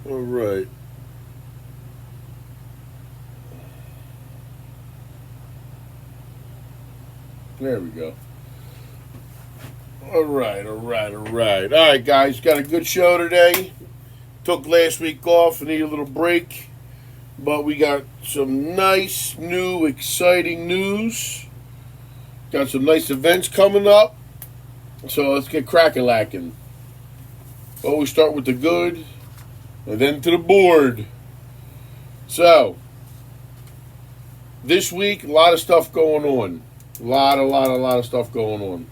All right. There we go. All right, all right, all right. All right, guys, got a good show today. Took last week off and need a little break, but we got some nice, new, exciting news. Got some nice events coming up, so let's get cracking lacking. Always start with the good, and then to the board. So, this week, a lot of stuff going on. A lot of stuff going on.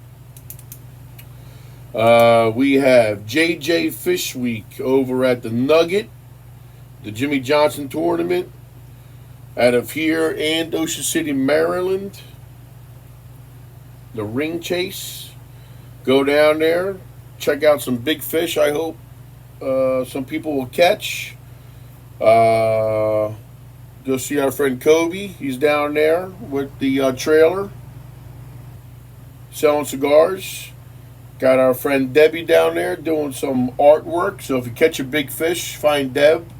We have JJ Fish Week over at the Nugget, the Jimmy Johnson tournament, out of here in Ocean City, Maryland. The Ring Chase. Go down there, check out some big fish. I hope some people will catch. Go see our friend Kobe. He's down there with the trailer selling cigars. Got our friend Debbie down there doing some artwork. So if you catch a big fish, find Deb.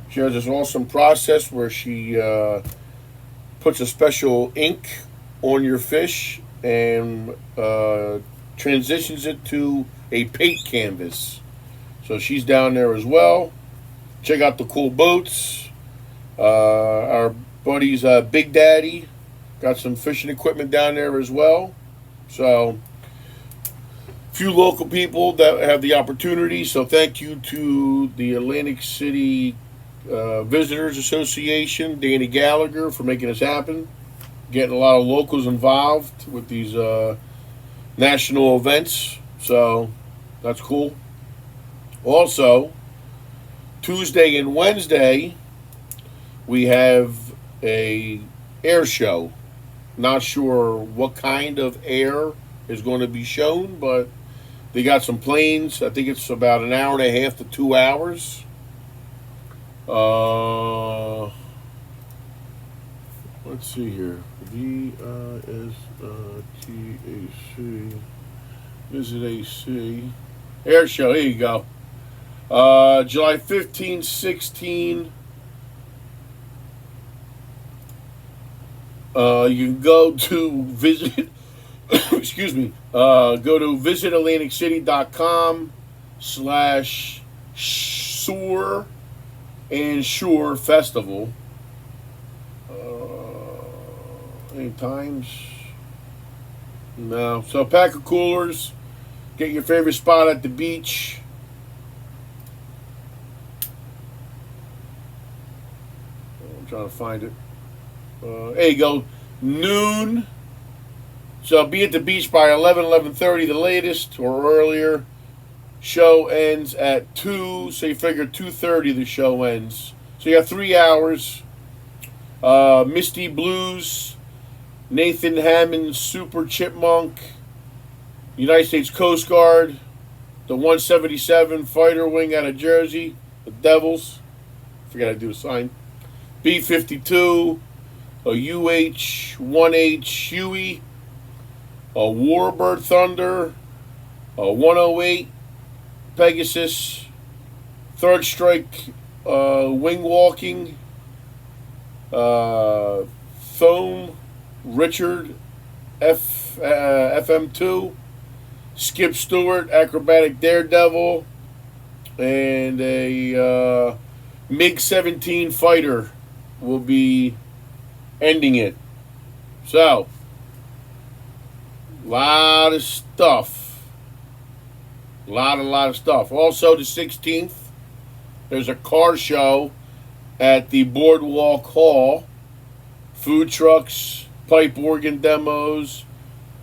She has this awesome process where she puts a special ink on your fish and transitions it to a paint canvas. So she's down there as well. Check out the cool boats. Our buddy's Big Daddy got some fishing equipment down there as well. So few local people that have the opportunity. So thank you to the Atlantic City Visitors Association, Danny Gallagher, for making this happen. Getting a lot of locals involved with these national events. So that's cool. Also, Tuesday and Wednesday, we have a air show. Not sure what kind of air is going to be shown, but they got some planes. I think it's about an hour and a half to 2 hours. Let's see here. VISTAC. Visit AC. Air show. Here you go. July 15, 16. You can go to visit. Excuse me. Go to visitatlanticitycom/Soar and Shore Festival. Any times? No. So pack of coolers. Get your favorite spot at the beach. I'm trying to find it. There you go. Noon. So be at the beach by 11:30 the latest, or earlier. Show ends at 2, so you figure 2:30 the show ends. So you have 3 hours. Misty Blues, Nathan Hammond, Super Chipmunk, United States Coast Guard, the 177 Fighter Wing out of Jersey, the Devils. Forgot to do a sign. B-52, a UH-1H Huey, a Warbird Thunder, a 108 Pegasus, Third Strike Wing Walking, Foam Richard FM2, Skip Stewart Acrobatic Daredevil, and a MiG-17 fighter will be ending it. So, lot of stuff. Lot of stuff. Also, the 16th, there's a car show at the Boardwalk Hall. Food trucks, pipe organ demos,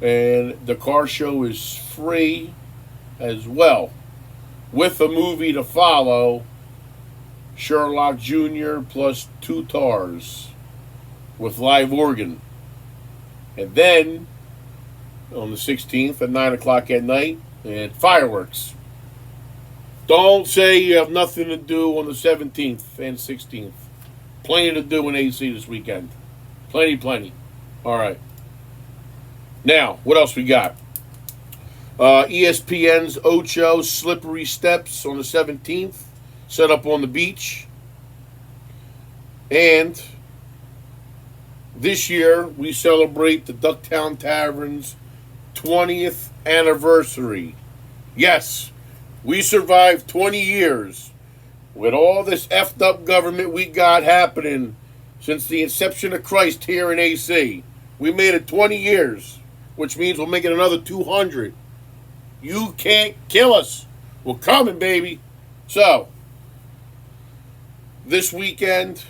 and the car show is free as well. With a movie to follow, Sherlock Jr. plus 2 tars with live organ. And then, on the 16th at 9 o'clock at night, and fireworks. Don't say you have nothing to do on the 17th and 16th. Plenty to do in AC this weekend. Plenty. All right. Now, what else we got? ESPN's Ocho Slippery Steps on the 17th. set up on the beach. And this year we celebrate the Ducktown Tavern's 20th anniversary. Yes, we survived 20 years with all this effed up government we got happening since the inception of Christ here in AC. We made it 20 years, which means we'll make it another 200. You can't kill us. We're coming, baby. So, this weekend,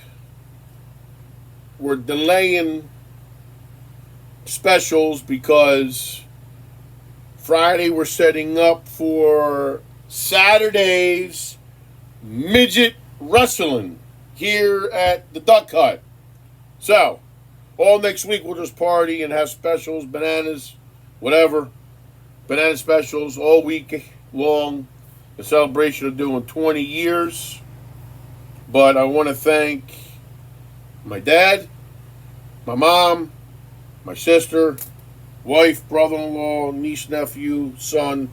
we're delaying specials because Friday we're setting up for Saturday's midget wrestling here at the Duck Hut. So, all next week we'll just party and have specials, bananas, whatever. Banana specials all week long. The celebration of doing 20 years. But I want to thank my dad, my mom, my sister, wife, brother-in-law, niece, nephew, son,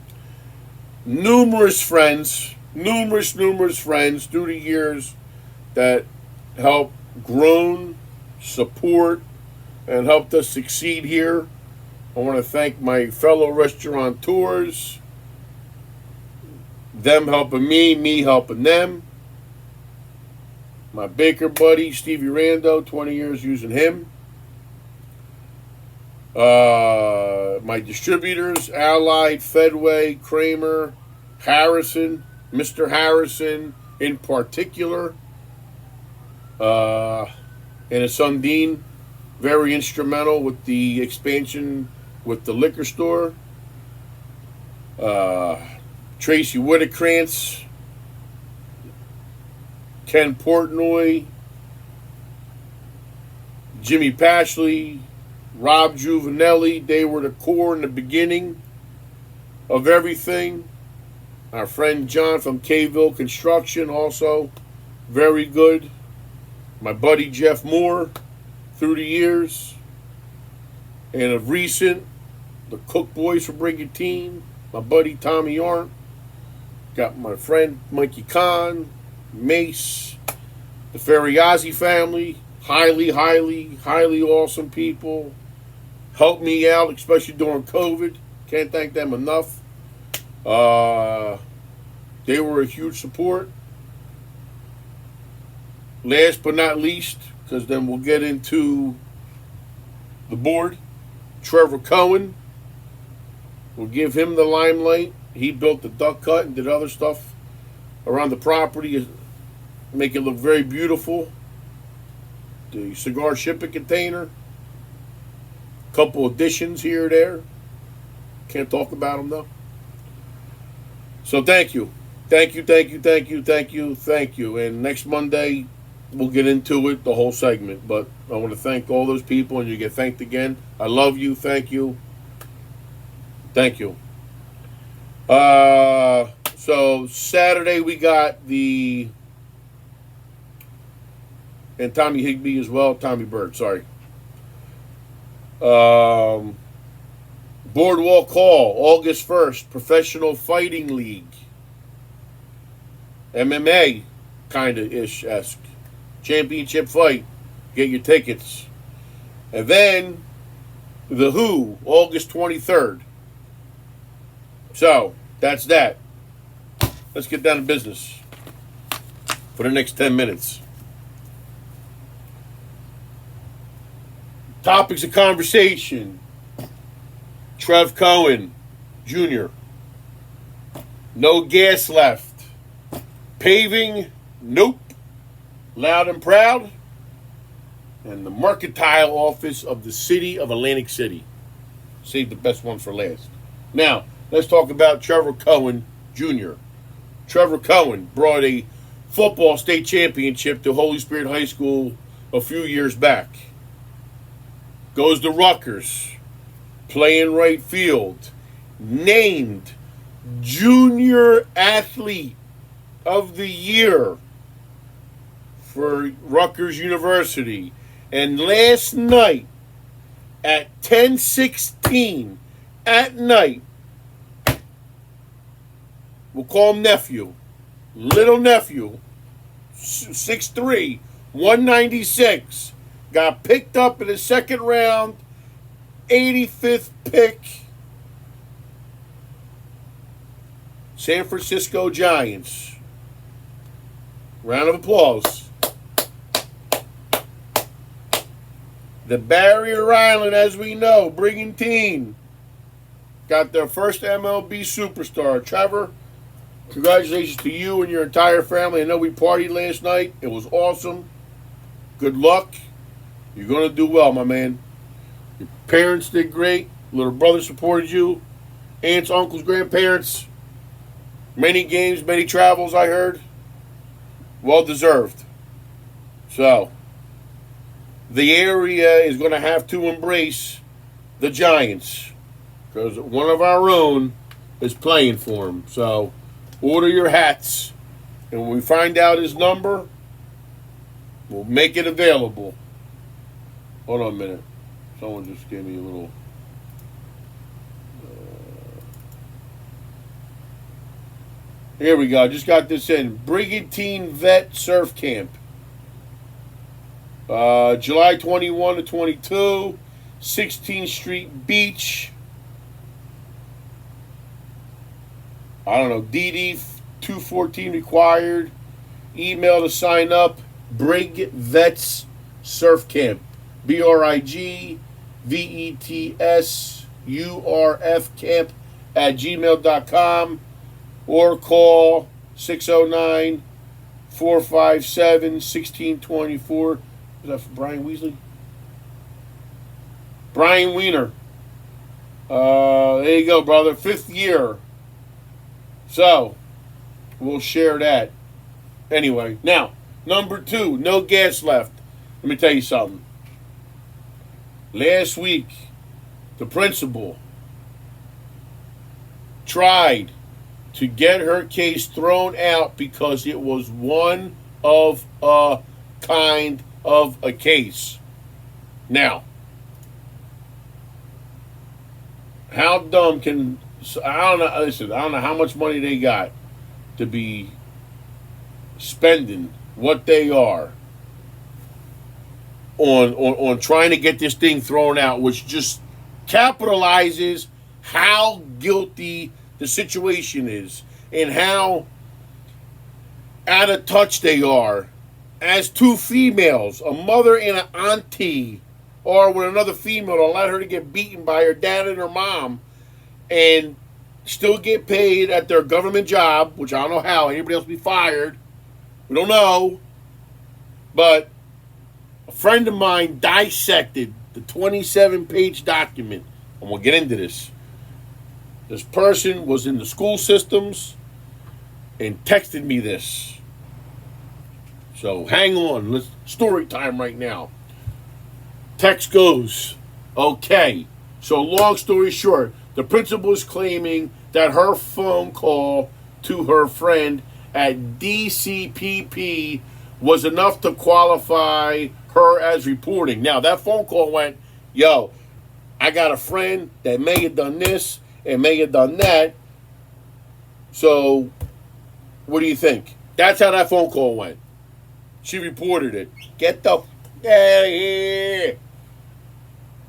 numerous friends through the years that helped grown, support, and helped us succeed here. I want to thank my fellow restaurateurs, them helping me helping them. My baker buddy, Stevie Rando, 20 years using him. My distributors, Allied, Fedway, Kramer, Harrison, Mr. Harrison in particular, and his son Dean, very instrumental with the expansion with the liquor store. Tracy Whittekrantz, Ken Portnoy, Jimmy Pashley, Rob Juvenelli, they were the core in the beginning of everything. Our friend John from Kville Construction, also very good. My buddy Jeff Moore through the years. And of recent, the Cook Boys from Brigantine, my buddy Tommy Arndt. Got my friend Mikey Kahn, Mace, the Ferriazzi family, highly awesome people. Helped me out, especially during COVID. Can't thank them enough. They were a huge support. Last but not least, because then we'll get into the board, Trevor Cohen. We'll give him the limelight. He built the Duck Hut and did other stuff around the property, make it look very beautiful. The cigar shipping container, couple additions here or there. Can't talk about them though. So thank you. And next Monday, we'll get into it, the whole segment. But I want to thank all those people, and you get thanked again. I love you. Thank you. So Saturday we got and Tommy Higbee as well. Tommy Bird, sorry. Boardwalk Hall, August 1st, Professional Fighting League. MMA, kind of ish-esque. Championship fight. Get your tickets. And then, The Who, August 23rd. So, that's that. Let's get down to business for the next 10 minutes. Topics of conversation. Trev Cohen, Jr. No gas left. Paving, nope. Loud and Proud. And the Mercantile Office of the City of Atlantic City. Save the best one for last. Now, let's talk about Trevor Cohen, Jr. Trevor Cohen brought a football state championship to Holy Spirit High School a few years back. Goes to Rutgers, playing right field. Named Junior Athlete of the Year for Rutgers University. And last night at 10:16 at night, we'll call him nephew, little nephew, 6'3", 196, got picked up in the second round, 85th pick. San Francisco Giants. Round of applause. The Barrier Island, as we know, Brigantine, got their first MLB superstar. Trevor, congratulations to you and your entire family. I know we partied last night. It was awesome. Good luck. You're going to do well, my man. Your parents did great. Little brother supported you. Aunts, uncles, grandparents. Many games, many travels, I heard. Well deserved. So, the area is going to have to embrace the Giants because one of our own is playing for them. So, order your hats. And when we find out his number, we'll make it available. Hold on a minute. Someone just gave me a little... Here we go. Just got this in. Brigantine Vet Surf Camp. July 21 to 22. 16th Street Beach. I don't know. DD 214 required. Email to sign up. Brig Vets Surf Camp. BRIGVETSURF camp at gmail.com. Or call 609-457-1624. Is that for Brian Weasley? Brian Wiener. There you go, brother. 5th year. So, we'll share that. Anyway, now, number 2, no gas left. Let me tell you something. Last week, the principal tried to get her case thrown out because it was one of a kind of a case. Now, how dumb can... I don't know. Listen, I don't know how much money they got to be spending what they are on trying to get this thing thrown out, which just capitalizes how guilty the situation is and how out of touch they are as two females, a mother and an auntie, or with another female to allow her to get beaten by her dad and her mom and still get paid at their government job, which I don't know how anybody else be fired. We don't know. But a friend of mine dissected the 27-page document, and we'll get into this. This person was in the school systems and texted me this. So hang on. Let's story time right now. Text goes, okay. So long story short, the principal is claiming that her phone call to her friend at DCPP was enough to qualify her as reporting. Now, that phone call went, yo, I got a friend that may have done this and may have done that. So, what do you think? That's how that phone call went. She reported it. Get the out of here.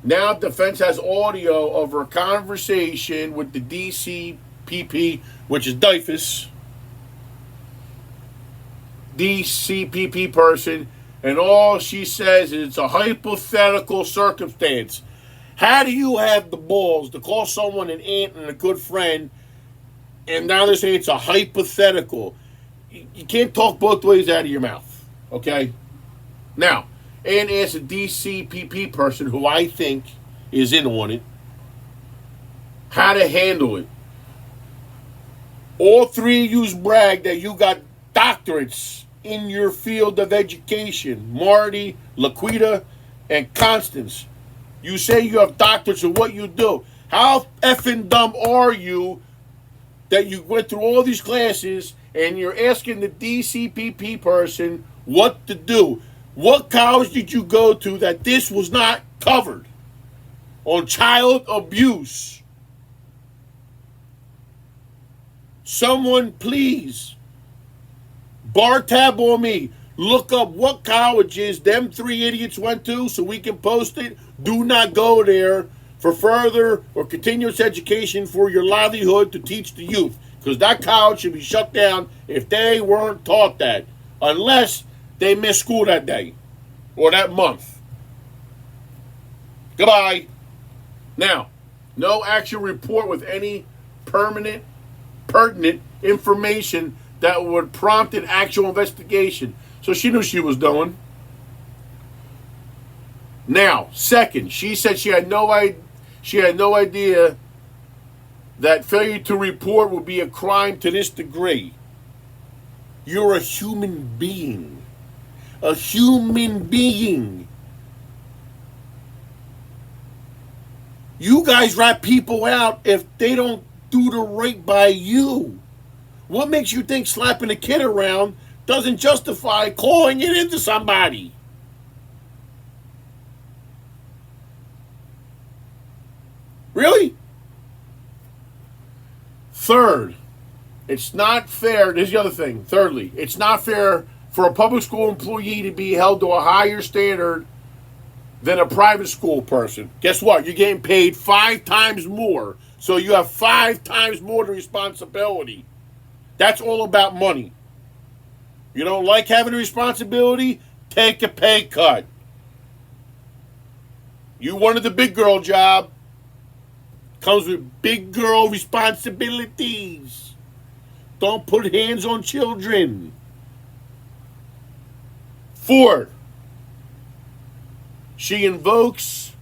Now defense has audio of her conversation with the DCPP, which is DCPP person, and all she says is it's a hypothetical circumstance. How do you have the balls to call someone an aunt and a good friend, and now they're saying it's a hypothetical? You can't talk both ways out of your mouth, okay? Now, and as a DCPP person who I think is in on it, how to handle it. All three of you brag that you got doctorates in your field of education. Marty, Laquita, and Constance. You say you have doctorates in what you do. How effing dumb are you that you went through all these classes and you're asking the DCPP person what to do? What college did you go to that this was not covered on child abuse? Someone please Bar tab on me. Look up what colleges them three idiots went to so we can post it. Do not go there for further or continuous education for your livelihood to teach the youth. Because that college should be shut down if they weren't taught that. Unless they missed school that day or that month. Goodbye. Now, no actual report with any pertinent information that would prompt an actual investigation. So she knew she was doing. Now, second, she said she had no idea that failure to report would be a crime to this degree. You're a human being. A human being. You guys rat people out if they don't do the right by you. What makes you think slapping a kid around doesn't justify calling it into somebody? Really? Third, it's not fair. Here's the other thing. Thirdly, it's not fair for a public school employee to be held to a higher standard than a private school person. Guess what? You're getting paid 5 times more. So you have 5 times more the responsibility. That's all about money. You don't like having a responsibility? Take a pay cut. You wanted the big girl job. Comes with big girl responsibilities. Don't put hands on children. 4, she invokes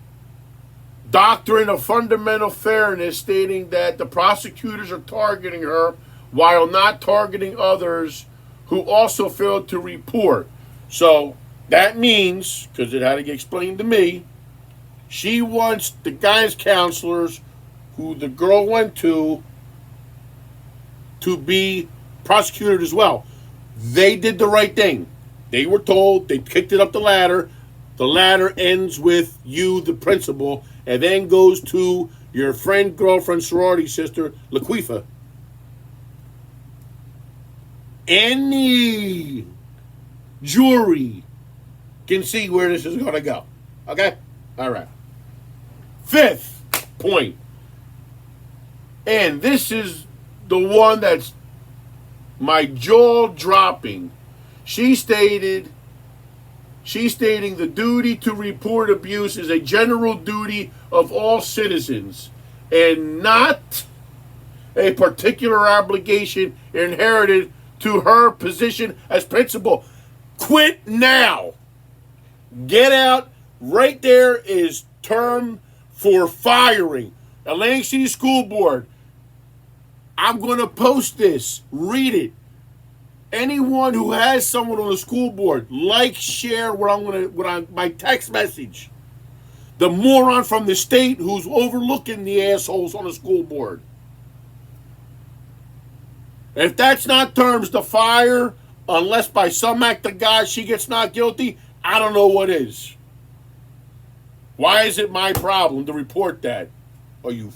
doctrine of fundamental fairness, stating that the prosecutors are targeting her while not targeting others who also failed to report. So that means, because it had to get explained to me, she wants the guidance counselors who the girl went to be prosecuted as well. They did the right thing. They were told, they kicked it up the ladder. The ladder ends with you, the principal, and then goes to your friend, girlfriend, sorority sister, Laquifa. Any jury can see where this is going to go. Okay? All right. 5th point. And this is the one that's my jaw dropping. She's stating the duty to report abuse is a general duty of all citizens and not a particular obligation inherited to her position as principal. Quit now. Get out. Right there is term for firing. Atlantic City School Board. I'm going to post this. Read it. Anyone who has someone on the school board, like, share my text message. The moron from the state who's overlooking the assholes on the school board. If that's not terms to fire, unless by some act of God she gets not guilty, I don't know what is. Why is it my problem to report that? Are you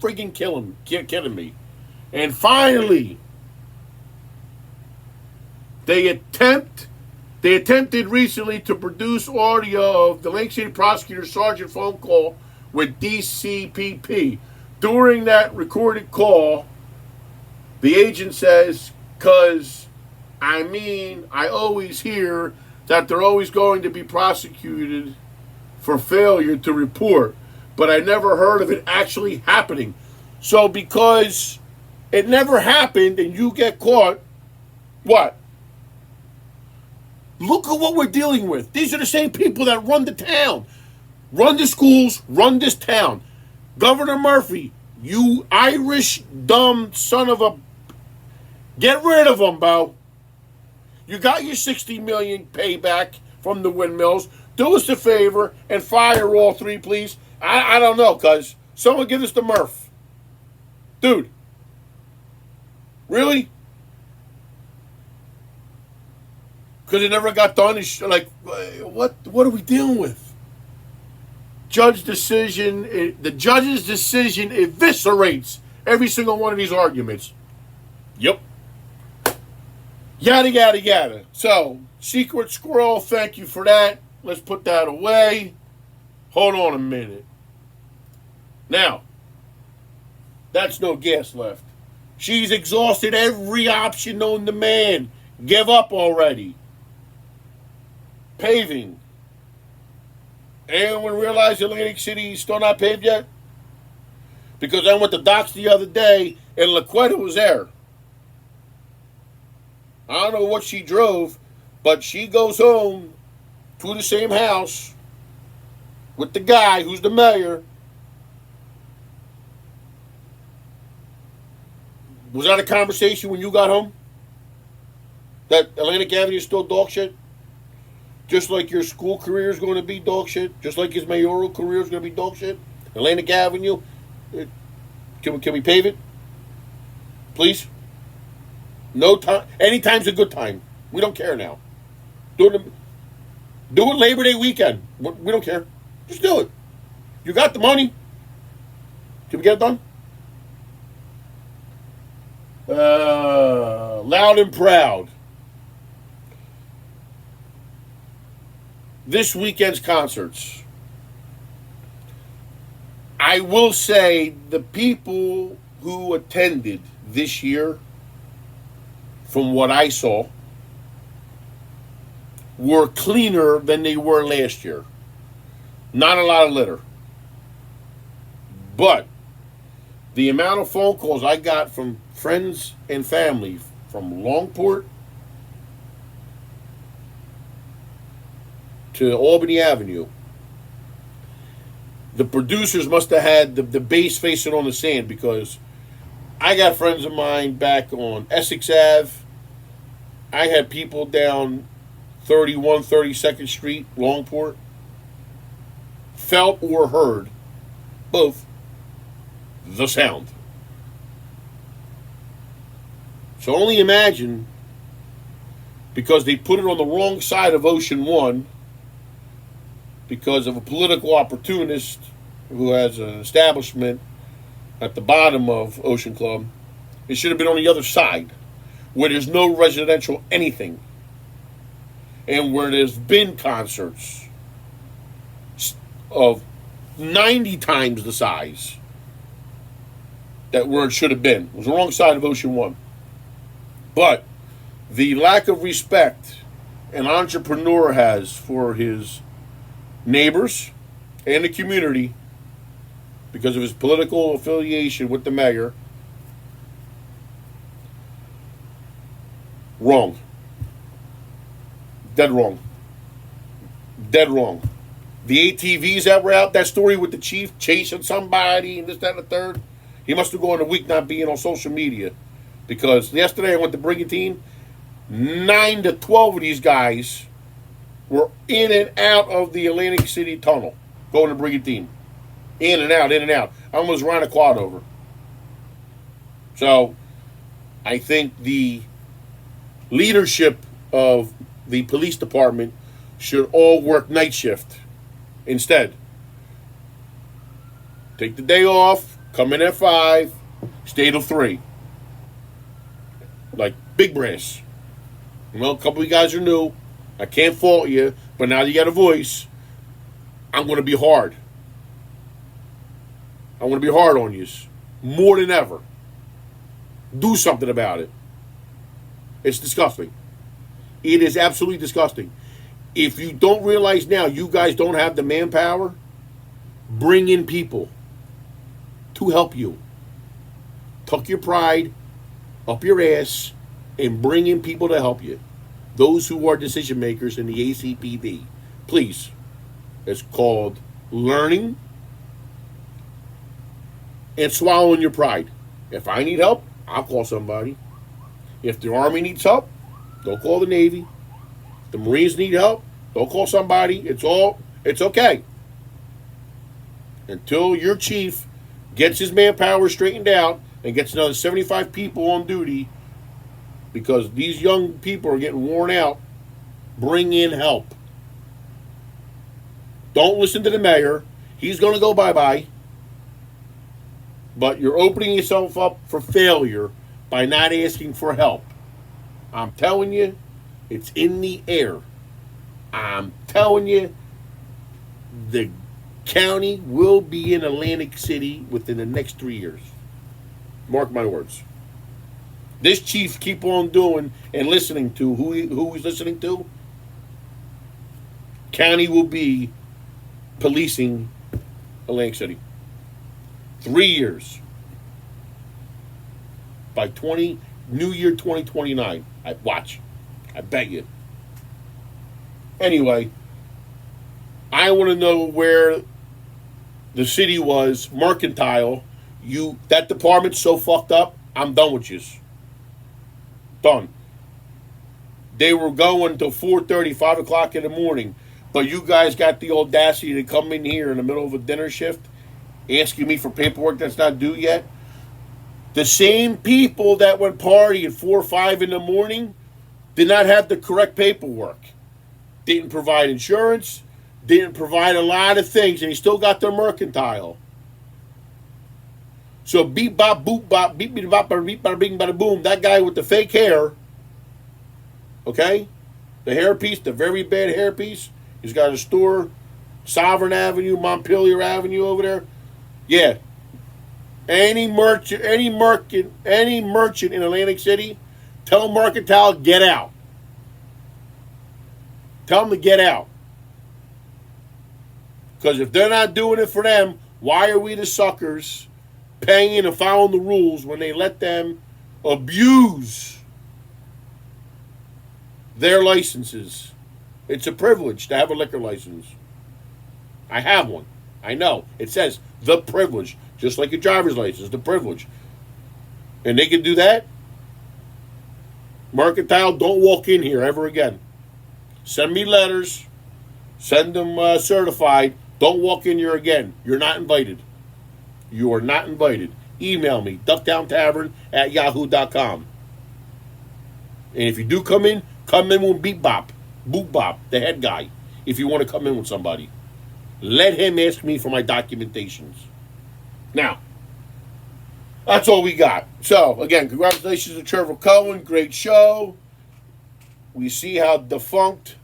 freaking kidding me? And finally, they attempted recently to produce audio of the Lake City prosecutor sergeant phone call with DCPP. During that recorded call, the agent says, "'Cause I always hear that they're always going to be prosecuted for failure to report, but I never heard of it actually happening." So because it never happened and you get caught, what? Look at what we're dealing with. These are the same people that run the town, run the schools, run this town. Governor Murphy, you Irish dumb son of a... Get rid of them, Bo. You got your $60 million payback from the windmills. Do us a favor and fire all 3, please. I don't know, cuz someone give us the Murph. Dude. Really? Because it never got done. Like, what are we dealing with? The judge's decision eviscerates every single one of these arguments. Yep. Yada, yada, yada. So, Secret Squirrel, thank you for that. Let's put that away. Hold on a minute. Now, that's no gas left. She's exhausted every option known to man. Give up already. Paving. Anyone realize Atlantic City is still not paved yet? Because I went to docks the other day and LaQuetta was there. I don't know what she drove, but she goes home to the same house with the guy who's the mayor. Was that a conversation when you got home? That Atlantic Avenue is still dog shit? Just like your school career is going to be dog shit? Just like his mayoral career is going to be dog shit? Atlantic Avenue? Can we pave it? Please? No time. Anytime's a good time. We don't care now. Do it Labor Day weekend. We don't care. Just do it. You got the money. Can we get it done? Loud and proud. This weekend's concerts. I will say the people who attended this year, from what I saw, were cleaner than they were last year. Not a lot of litter. But the amount of phone calls I got from friends and family from Longport to Albany Avenue, the producers must have had the base facing on the sand, because I got friends of mine back on Essex Ave. I had people down 32nd Street, Longport, felt or heard both the sound. So only imagine, because they put it on the wrong side of Ocean One, because of a political opportunist who has an establishment at the bottom of Ocean Club. It should have been on the other side, where there's no residential anything, and where there's been concerts of 90 times the size that where it should have been. It was the wrong side of Ocean One. But the lack of respect an entrepreneur has for his neighbors and the community because of his political affiliation with the mayor, wrong. Dead wrong. Dead wrong. The ATVs that were out, that story with the chief chasing somebody and this, that, and the third, he must have gone a week not being on social media. Because yesterday I went to Brigantine, 9 to 12 of these guys were in and out of the Atlantic City tunnel going to Brigantine. In and out, in and out. I almost ran a quad over. So, I think the leadership of the police department should all work night shift instead. Take the day off, come in at 5, stay till 3. Like big brass. Well, a couple of you guys are new. I can't fault you, but now you got a voice. I'm going to be hard. I'm going to be hard on you. More than ever. Do something about it. It's disgusting. It is absolutely disgusting. If you don't realize now you guys don't have the manpower, bring in people to help you. Tuck your pride up your ass and bring in people to help you. Those who are decision makers in the ACPD. Please. It's called learning and swallowing your pride. If I need help, I'll call somebody. If the Army needs help, don't call the Navy. If the Marines need help, don't call somebody. It's okay. Until your chief gets his manpower straightened out and gets another 75 people on duty, because these young people are getting worn out, bring in help. Don't listen to the mayor. He's going to go bye-bye. But you're opening yourself up for failure by not asking for help. I'm telling you, it's in the air. I'm telling you, the county will be in Atlantic City within the next 3 years. Mark my words. This chief keep on doing and listening to who he's listening to. County will be policing Atlantic City. 3 years. By New Year 2029. I watch. I bet you. Anyway, I want to know where the city was. Mercantile. That department's so fucked up. I'm done with you. Done. They were going till 4:30, 5 o'clock in the morning. But you guys got the audacity to come in here in the middle of a dinner shift asking me for paperwork that's not due yet. The same people that went party at 4 or 5 in the morning did not have the correct paperwork. Didn't provide insurance, didn't provide a lot of things, and he still got their mercantile. So beep bop boop bop beep beep bop beep bada bing bada boom. That guy with the fake hair, okay, the hairpiece, the very bad hairpiece. He's got a store, Sovereign Avenue, Montpelier Avenue over there. Yeah. Any merchant in Atlantic City, tell Mercantile get out. Tell them to get out. Because if they're not doing it for them, why are we the suckers paying and following the rules when they let them abuse their licenses? It's a privilege to have a liquor license. I have one. I know. It says the privilege, just like a driver's license, the privilege. And they can do that. Mercantile, don't walk in here ever again. Send me letters. Send them certified. Don't walk in here again. You're not invited. You are not invited. Email me, ducktowntavern@yahoo.com. And if you do come in with Beep Bop, Boop Bop, the head guy, if you want to come in with somebody. Let him ask me for my documentations. Now, that's all we got. So, again, congratulations to Trevor Cohen. Great show. We see how defunct